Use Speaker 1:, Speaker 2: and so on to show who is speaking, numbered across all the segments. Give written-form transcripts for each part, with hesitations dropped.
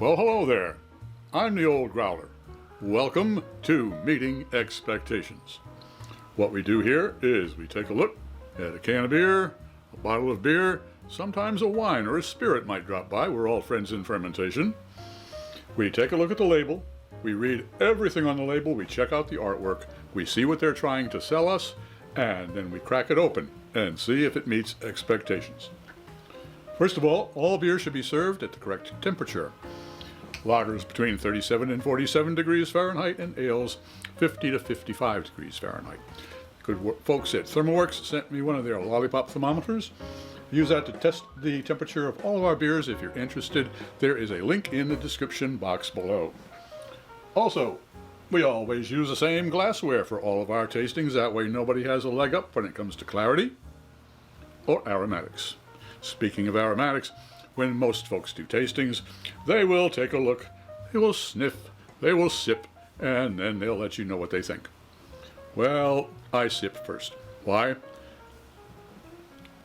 Speaker 1: Well, hello there. I'm the old Growler. Welcome to Meeting Expectations. What we do here is we take a look at a can of beer, a bottle of beer, sometimes a wine or a spirit might drop by. We're all friends in fermentation. We take a look at the label. We read everything on the label. We check out the artwork. We see what they're trying to sell us, and then we crack it open and see if it meets expectations. First of all beer should be served at the correct temperature. Lagers between 37 and 47 degrees Fahrenheit, and ales 50 to 55 degrees Fahrenheit. Good folks at ThermoWorks sent me one of their lollipop thermometers. Use that to test the temperature of all of our beers. If you're interested, there is a link in the description box below. Also, we always use the same glassware for all of our tastings. That way nobody has a leg up when it comes to clarity or aromatics. Speaking of aromatics, when most folks do tastings, they will take a look, they will sniff, they will sip, and then they'll let you know what they think. Well, I sip first. Why?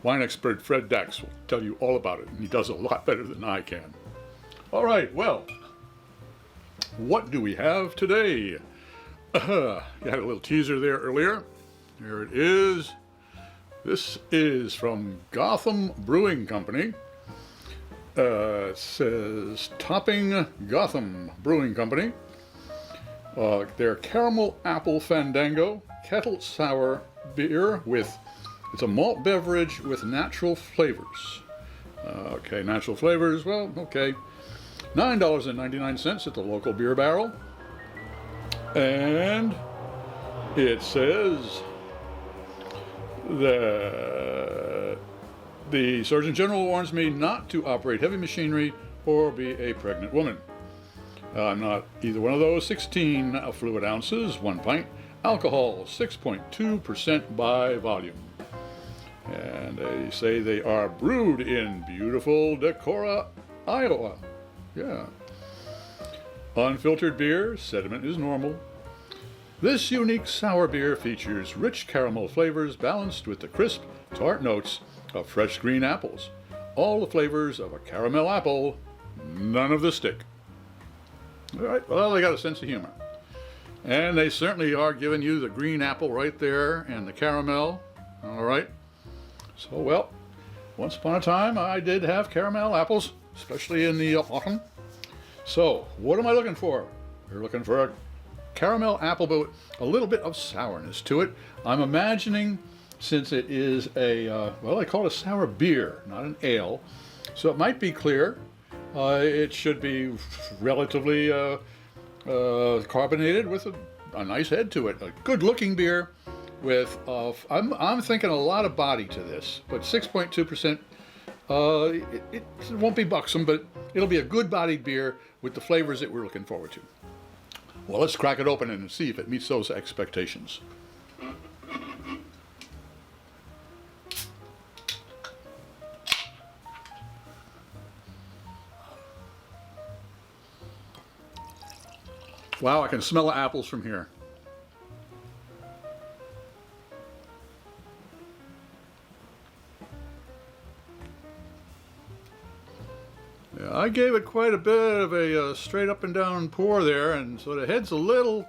Speaker 1: Wine expert Fred Dax will tell you all about it, and he does a lot better than I can. All right, well, what do we have today? You had a little teaser there earlier. Here it is. This is from Gotham Brewing Company. It says Toppling Gotham Brewing Company. Their Caramel Apple Fandango Kettle Sour beer it's a malt beverage with natural flavors. Okay, natural flavors, well, okay. $9.99 at the local beer barrel. And it says that the Surgeon General warns me not to operate heavy machinery or be a pregnant woman. I'm not either one of those. 16 fluid ounces, 1 pint. Alcohol, 6.2% by volume. And they say they are brewed in beautiful Decorah, Iowa. Yeah. Unfiltered beer, sediment is normal. This unique sour beer features rich caramel flavors balanced with the crisp, tart notes of fresh green apples. All the flavors of a caramel apple, none of the stick. All right, well, they got a sense of humor. And they certainly are giving you the green apple right there and the caramel. All right. So, well, once upon a time, I did have caramel apples, especially in the autumn. So, what am I looking for? We're looking for a caramel apple, but a little bit of sourness to it. I'm imagining, since it is I call it a sour beer, not an ale, so it might be clear. It should be relatively carbonated with a nice head to it. A good-looking beer with, I'm thinking a lot of body to this, but 6.2%. It won't be buxom, but it'll be a good-bodied beer with the flavors that we're looking forward to. Well, let's crack it open and see if it meets those expectations. Wow, I can smell the apples from here. Yeah, I gave it quite a bit of a straight up and down pour there, and so the head's a little.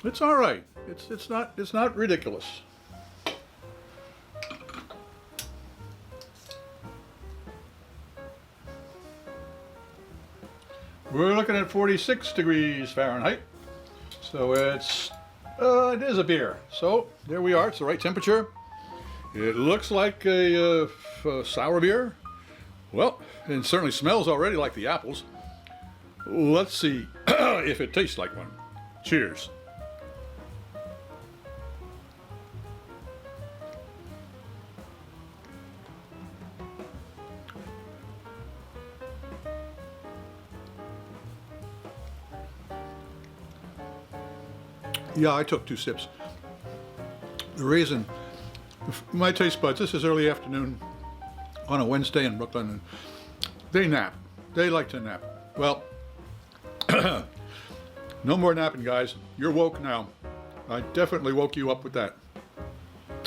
Speaker 1: It's all right. It's not ridiculous. We're looking at 46 degrees Fahrenheit, so it is a beer. So there we are. It's the right temperature. It looks like a sour beer. Well, it certainly smells already like the apples. Let's see if it tastes like one. Cheers. Yeah, I took 2 sips. The reason, my taste buds, this is early afternoon on a Wednesday in Brooklyn, and they nap. They like to nap. Well, no more napping, guys. You're woke now. I definitely woke you up with that.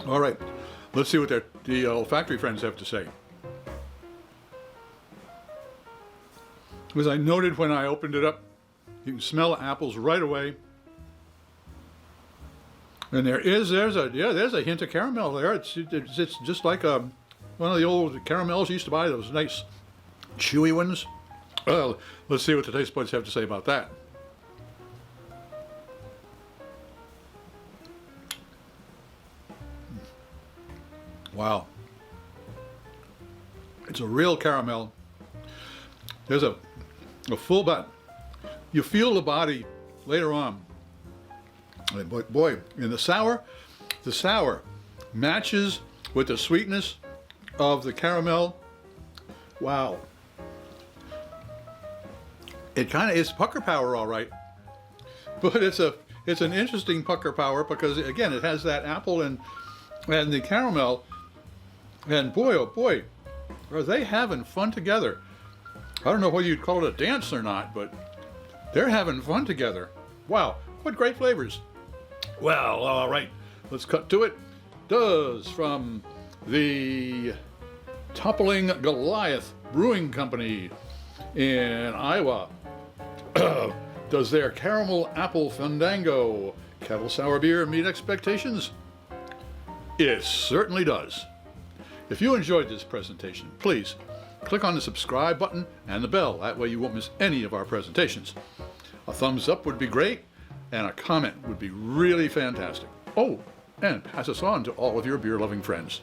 Speaker 1: All right, let's see what the olfactory friends have to say. As I noted when I opened it up, you can smell apples right away. And there's a hint of caramel there. It's just like one of the old caramels you used to buy, those nice chewy ones. Well, let's see what the taste buds have to say about that. Wow. It's a real caramel. There's a full bite. You feel the body later on. But boy, and the sour matches with the sweetness of the caramel. Wow. It kind of is pucker power, all right. But it's an interesting pucker power because, again, it has that apple and the caramel. And boy, oh boy, are they having fun together. I don't know whether you'd call it a dance or not, but they're having fun together. Wow, what great flavors. Well, all right, let's cut to it. Does from the Toppling Goliath Brewing Company in Iowa. Does their caramel apple Fandango Kettle Sour beer meet expectations? It certainly does. If you enjoyed this presentation, please click on the subscribe button and the bell. That way you won't miss any of our presentations. A thumbs up would be great, and a comment would be really fantastic. Oh, and pass us on to all of your beer-loving friends.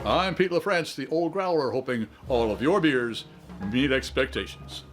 Speaker 1: I'm Pete LaFrance, the Old Growler, hoping all of your beers meet expectations.